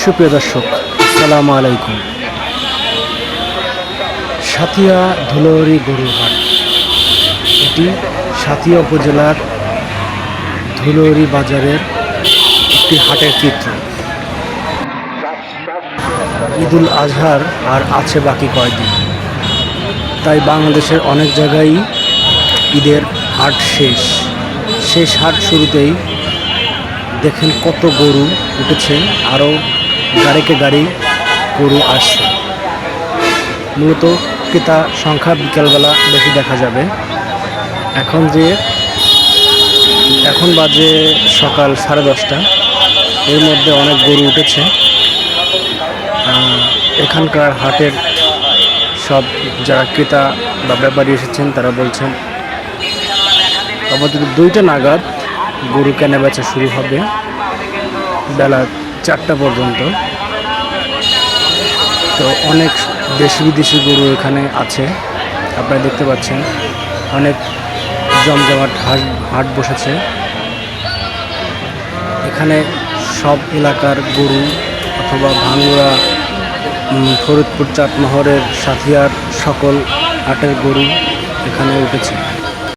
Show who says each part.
Speaker 1: সুপ্রিয় দর্শক, আসসালামু আলাইকুম। সাথিয়া ধুলাউড়ি গরুর হাট, এটি সাথিয়া উপজেলার ধুলাউড়ি বাজারের একটি হাটের চিত্র। ঈদুল আজহার আর আছে বাকি কয়দিন, তাই বাংলাদেশের অনেক জায়গায় ঈদের হাট শেষ হাট শুরুতেই দেখেন কত গরু উঠেছে, আরও গাড়িকে গাড়ি গরু আসছে। মূলত ক্রেতা সংখ্যা বিকালবেলা বেশি দেখা যাবে। এখন বাজে সকাল 10:30। এর মধ্যে অনেক গরু উঠেছে। এখানকার হাটের সব যারা ক্রেতা বা ব্যাপারী এসেছেন তারা বলছেন আপাতত 2টা নাগাদ গরু কেনা বেচা শুরু হবে, বেলা 4টা পর্যন্ত। তো অনেক দেশি বিদেশি গরু এখানে আছে, আপনারা দেখতে পাচ্ছেন। অনেক জমজমাট হাট বসেছে এখানে। সব এলাকার গরু অথবা ভাঙ্গুড়া, ফরিদপুর, চাটমোহরের, সাথিয়ার সকল হাটের গরু এখানে উঠেছে।